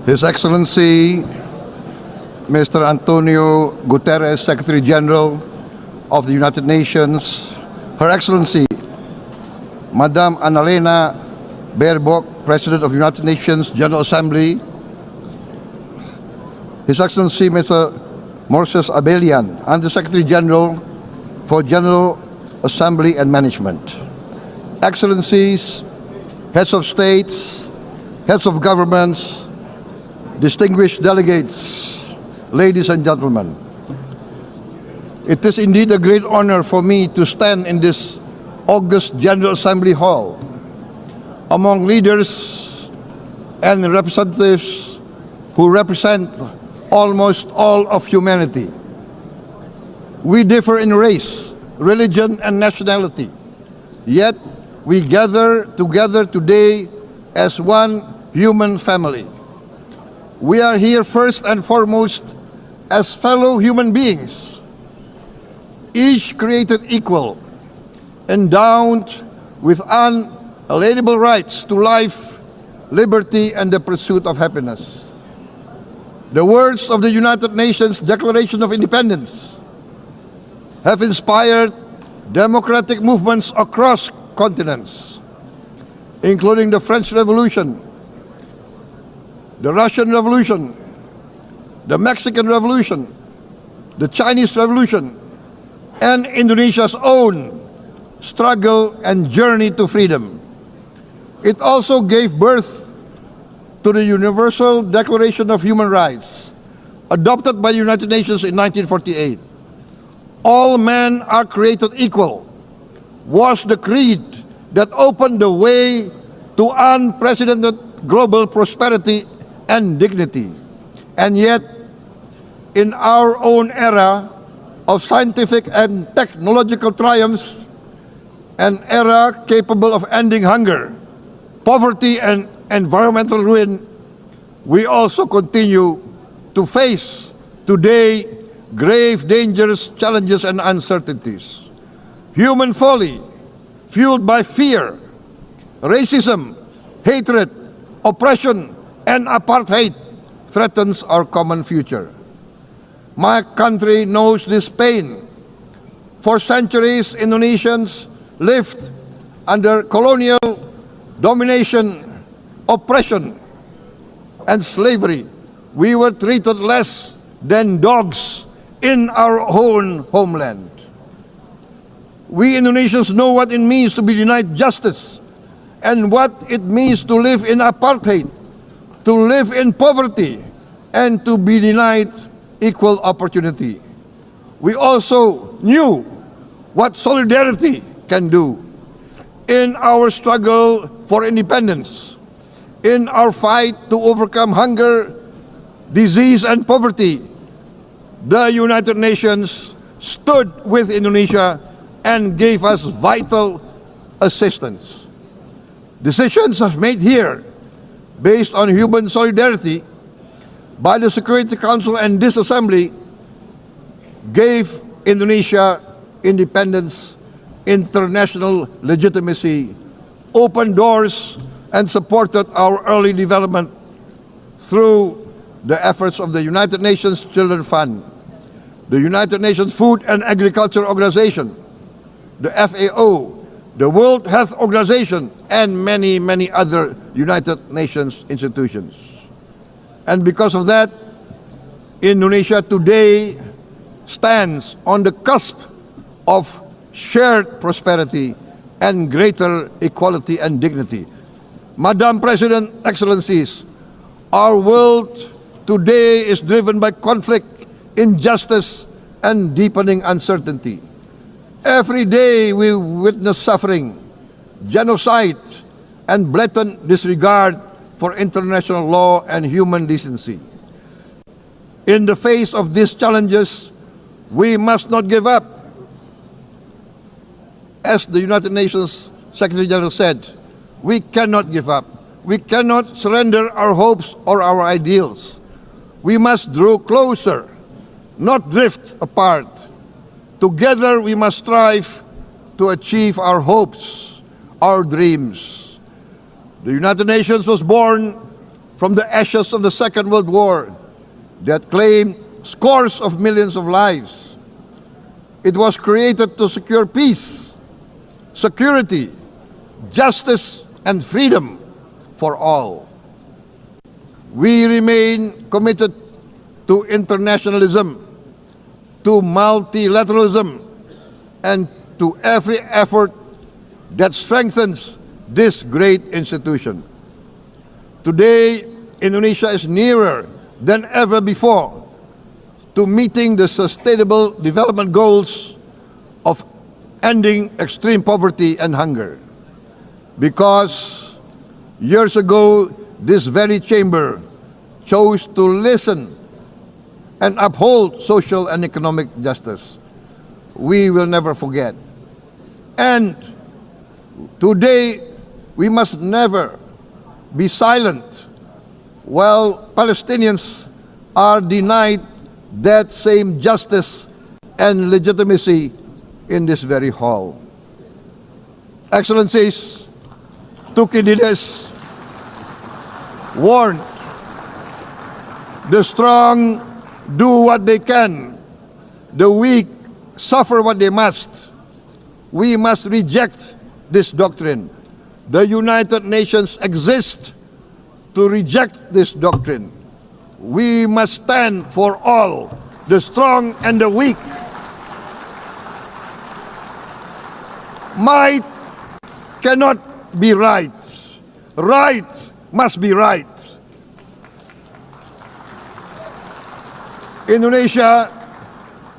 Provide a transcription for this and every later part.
His Excellency Mr. Antonio Guterres, Secretary General of the United Nations, Her Excellency Madam Annalena Baerbock, President of the United Nations General Assembly, His Excellency Mr. Moses Abelian, Under-Secretary General for General Assembly and Management, Excellencies, Heads of States, Heads of Governments, distinguished delegates, ladies and gentlemen. It is indeed a great honor for me to stand in this august General Assembly Hall among leaders and representatives who represent almost all of humanity. We differ in race, religion, and nationality, yet we gather together today as one human family. We are here first and foremost as fellow human beings, each created equal, endowed with unalienable rights to life, liberty, and the pursuit of happiness. The words of the United Nations Declaration of Independence have inspired democratic movements across continents, including the French Revolution, the Russian Revolution, the Mexican Revolution, the Chinese Revolution, and Indonesia's own struggle and journey to freedom. It also gave birth to the Universal Declaration of Human Rights, adopted by the United Nations in 1948. All men are created equal was the creed that opened the way to unprecedented global prosperity and dignity. And yet, in our own era of scientific and technological triumphs, an era capable of ending hunger, poverty, and environmental ruin, we also continue to face today grave dangers, challenges, and uncertainties. Human folly, fueled by fear, racism, hatred, oppression, and apartheid, threatens our common future. My country knows this pain. For centuries, Indonesians lived under colonial domination, oppression, and slavery. We were treated less than dogs in our own homeland. We Indonesians know what it means to be denied justice and what it means to live in apartheid, to live in poverty, and to be denied equal opportunity. We also knew what solidarity can do in our struggle for independence, in our fight to overcome hunger, disease, and poverty. The United Nations stood with Indonesia and gave us vital assistance. Decisions are made here based on human solidarity by the Security Council, and this assembly gave Indonesia independence, international legitimacy, opened doors, and supported our early development through the efforts of the United Nations Children Fund, the United Nations Food and Agriculture Organization, the FAO, the World Health Organization, and many, many other United Nations institutions. And because of that, Indonesia today stands on the cusp of shared prosperity and greater equality and dignity. Madam President, Excellencies, our world today is driven by conflict, injustice, and deepening uncertainty. Every day we witness suffering, genocide, and blatant disregard for international law and human decency. In the face of these challenges, we must not give up. As the United Nations Secretary General said, we cannot give up. We cannot surrender our hopes or our ideals. We must draw closer, not drift apart. Together we must strive to achieve our hopes, our dreams. The United Nations was born from the ashes of the Second World War that claimed scores of millions of lives. It was created to secure peace, security, justice, and freedom for all. We remain committed to internationalism, to multilateralism, and to every effort that strengthens this great institution. Today, Indonesia is nearer than ever before to meeting the sustainable development goals of ending extreme poverty and hunger. Because years ago, this very chamber chose to listen and uphold social and economic justice. We will never forget. And today, we must never be silent while Palestinians are denied that same justice and legitimacy in this very hall. Excellencies, Thucydides warned, the strong do what they can, the weak suffer what they must. We must reject this doctrine. The United Nations exist to reject this doctrine. We must stand for all, the strong and the weak. Might cannot be right. Right must be right. Indonesia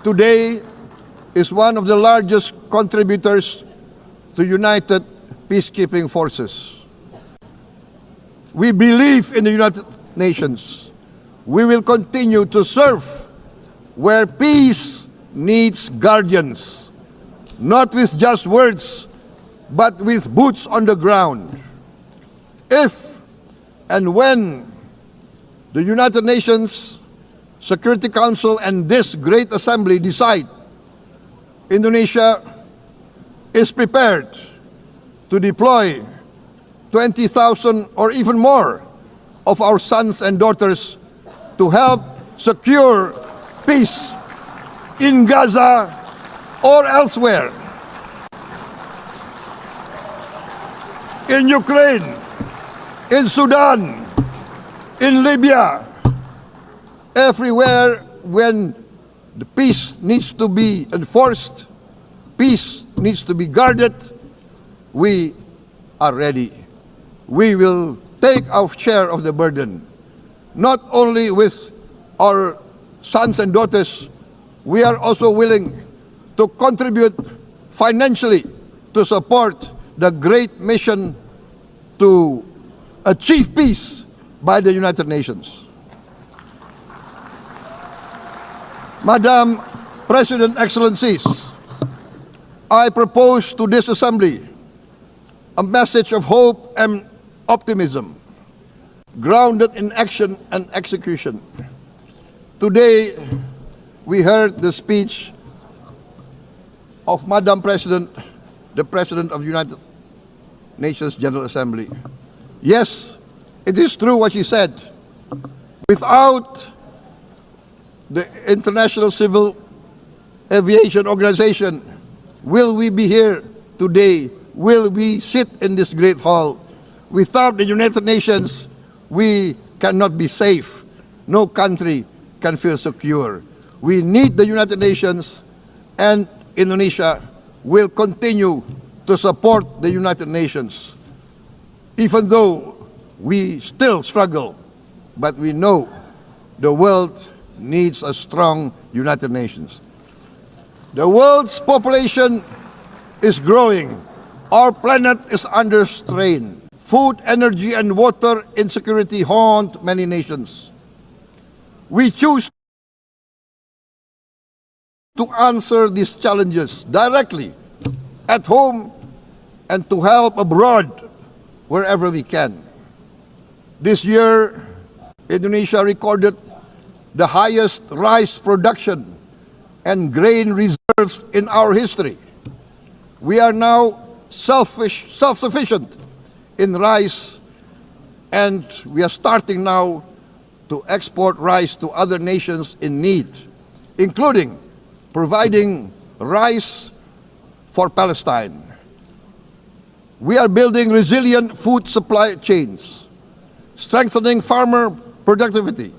today is one of the largest contributors to United Peacekeeping Forces. We believe in the United Nations. We will continue to serve where peace needs guardians, not with just words, but with boots on the ground. If and when the United Nations Security Council and this great assembly decide Indonesia is prepared to deploy 20,000 or even more of our sons and daughters to help secure peace in Gaza or elsewhere, in Ukraine, in Sudan, in Libya, everywhere when the peace needs to be enforced, peace needs to be guarded, we are ready. We will take our share of the burden, not only with our sons and daughters, we are also willing to contribute financially to support the great mission to achieve peace by the United Nations. Madam President, Excellencies, I propose to this Assembly a message of hope and optimism, grounded in action and execution. Today, we heard the speech of Madam President, the President of the United Nations General Assembly. Yes, it is true what she said. Without the International Civil Aviation Organization, will we be here today? Will we sit in this great hall? Without the United Nations, we cannot be safe. No country can feel secure. We need the United Nations, and Indonesia will continue to support the United Nations. Even though we still struggle, but we know the world needs a strong United Nations. The world's population is growing. Our planet is under strain. Food, energy, and water insecurity haunt many nations. We choose to answer these challenges directly at home and to help abroad wherever we can. This year, Indonesia recorded the highest rice production and grain reserves in our history. We are now self-sufficient in rice And we are starting now to export rice to other nations in need, including providing rice for Palestine. We are building resilient food supply chains, strengthening farmer productivity,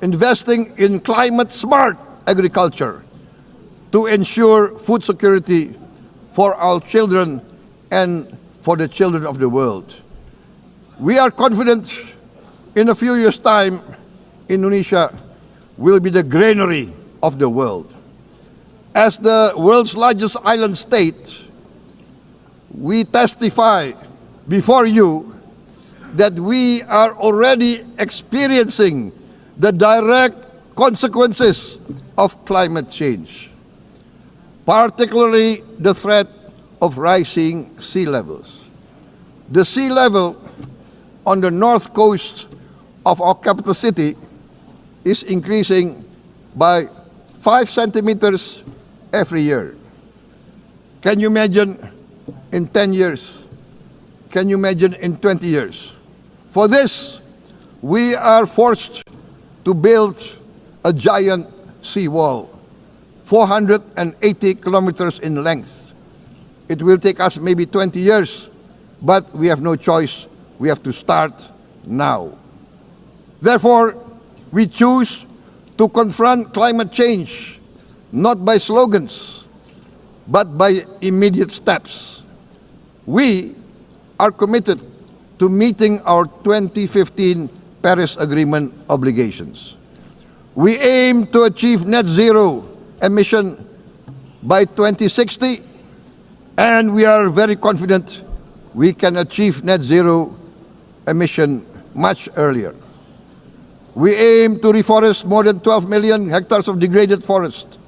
investing in climate-smart agriculture to ensure food security for our children and for the children of the world. We are confident in a few years' time, Indonesia will be the granary of the world. As the world's largest island state, we testify before you that we are already experiencing the direct consequences of climate change, particularly the threat of rising sea levels. The sea level on the north coast of our capital city is increasing by 5 centimeters every year. Can you imagine in 10 years? Can you imagine in 20 years? For this, we are forced to build a giant seawall, 480 kilometers in length. It will take us maybe 20 years, but we have no choice. We have to start now. Therefore, we choose to confront climate change not by slogans, but by immediate steps. We are committed to meeting our 2015 Paris Agreement obligations. We aim to achieve net zero emission by 2060, and we are very confident we can achieve net zero emission much earlier. We aim to reforest more than 12 million hectares of degraded forest,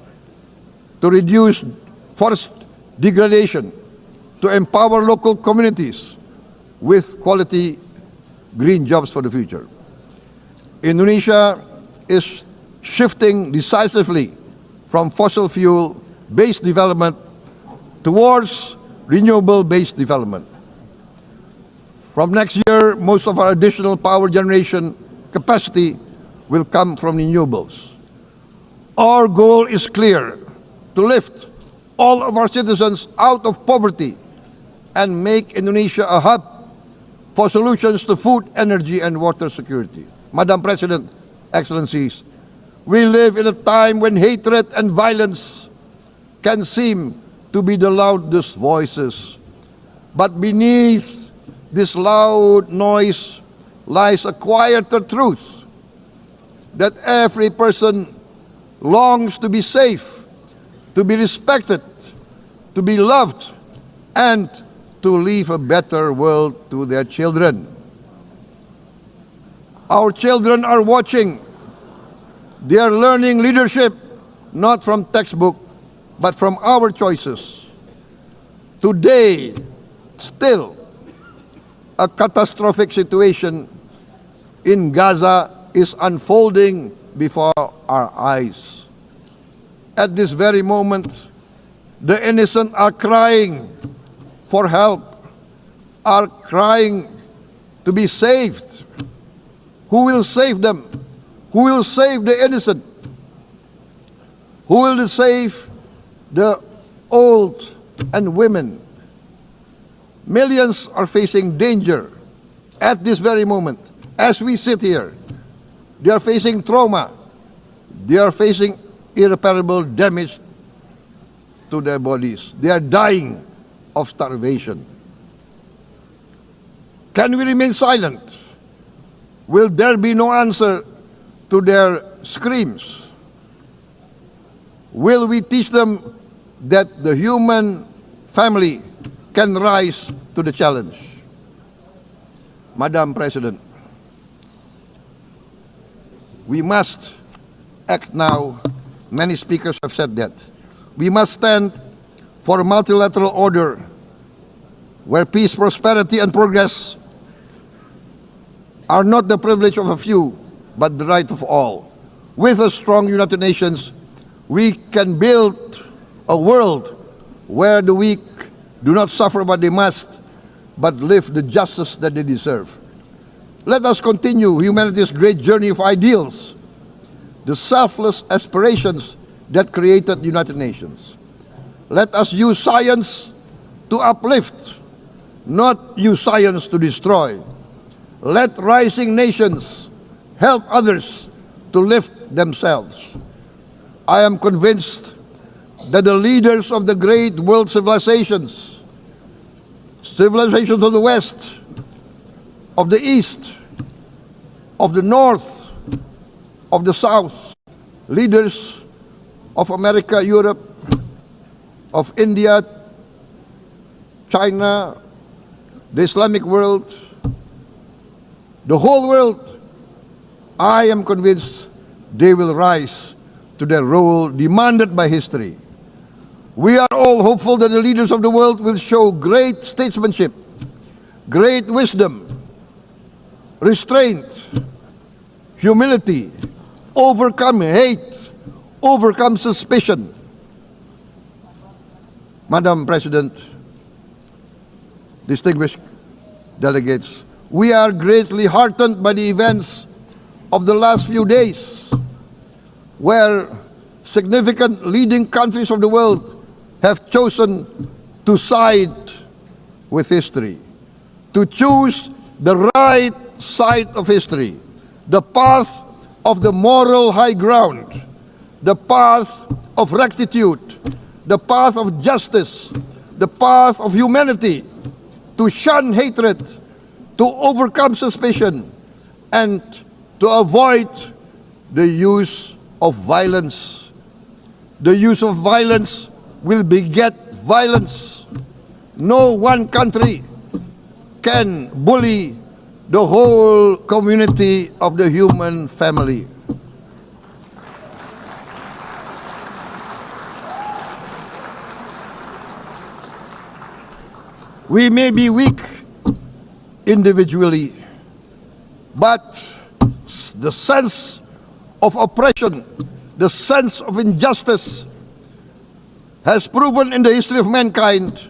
to reduce forest degradation, to empower local communities with quality green jobs for the future. Indonesia is shifting decisively from fossil fuel-based development towards renewable-based development. From next year, most of our additional power generation capacity will come from renewables. Our goal is clear: to lift all of our citizens out of poverty and make Indonesia a hub for solutions to food, energy, and water security. Madam President, Excellencies, we live in a time when hatred and violence can seem to be the loudest voices. But beneath this loud noise lies a quieter truth, that every person longs to be safe, to be respected, to be loved, and to leave a better world to their children. Our children are watching. They are learning leadership not from textbook, but from our choices. Today, still, a catastrophic situation in Gaza is unfolding before our eyes. At this very moment, the innocent are crying for help, are crying to be saved. Who will save them? Who will save the innocent? Who will save the old and women? Millions are facing danger at this very moment. As we sit here, they are facing trauma. They are facing irreparable damage to their bodies. They are dying of starvation. Can we remain silent? Will there be no answer to their screams? Will we teach them that the human family can rise to the challenge? Madam President, we must act now. Many speakers have said that. We must stand for a multilateral order where peace, prosperity, and progress are not the privilege of a few, but the right of all. With a strong United Nations, we can build a world where the weak do not suffer what they must, but live the justice that they deserve. Let us continue humanity's great journey of ideals, the selfless aspirations that created the United Nations. Let us use science to uplift, not use science to destroy. Let rising nations help others to lift themselves. I am convinced that the leaders of the great world civilizations of the West, of the East, of the North, of the South, leaders of America, Europe, of India, China, the Islamic world, the whole world, I am convinced they will rise to their role demanded by history. We are all hopeful that the leaders of the world will show great statesmanship, great wisdom, restraint, humility, overcome hate, overcome suspicion. Madam President, distinguished delegates, we are greatly heartened by the events of the last few days, where significant leading countries of the world have chosen to side with history, to choose the right side of history, the path of the moral high ground, the path of rectitude, the path of justice, the path of humanity, to shun hatred, to overcome suspicion, and to avoid the use of violence. The use of violence will beget violence. No one country can bully the whole community of the human family. We may be weak individually, but the sense of oppression, the sense of injustice has proven in the history of mankind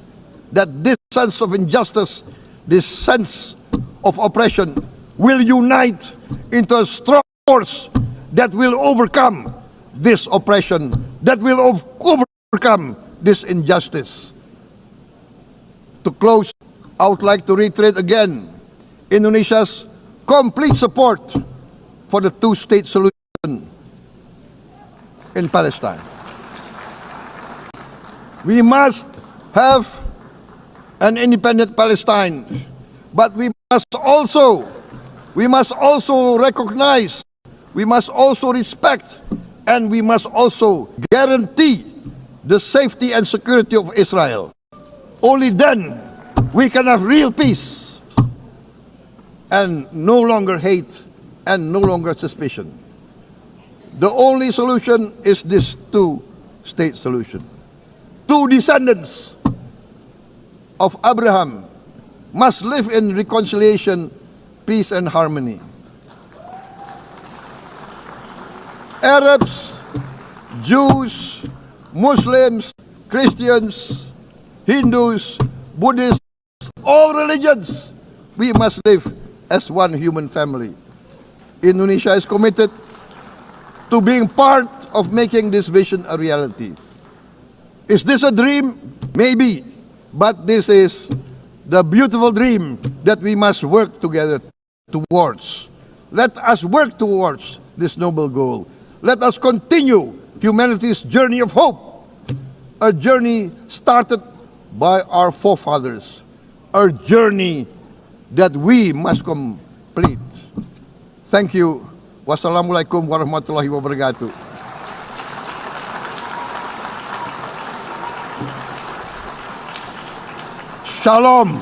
that this sense of injustice, this sense of oppression will unite into a strong force that will overcome this oppression, that will overcome this injustice. To close, I would like to reiterate again Indonesia's complete support for the two-state solution in Palestine. We must have an independent Palestine, but we must also recognize, we must also respect, and we must also guarantee the safety and security of Israel. Only then we can have real peace and no longer hate and no longer suspicion. The only solution is this two-state solution. Two descendants of Abraham must live in reconciliation, peace, and harmony. Arabs, Jews, Muslims, Christians, Hindus, Buddhists, all religions, we must live as one human family. Indonesia is committed to being part of making this vision a reality. Is this a dream? Maybe. But this is the beautiful dream that we must work together towards. Let us work towards this noble goal. Let us continue humanity's journey of hope, a journey started by our forefathers, a journey that we must complete. Thank you. Wassalamualaikum warahmatullahi wabarakatuh. Shalom.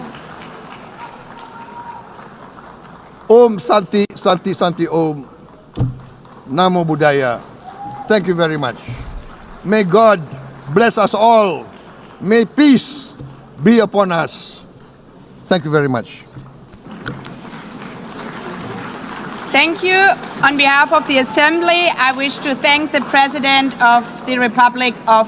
Om Santi, Santi, Santi Om. Namo Buddhaya. Thank you very much. May God bless us all. May peace be upon us. Thank you very much. Thank you. On behalf of the Assembly, I wish to thank the President of the Republic of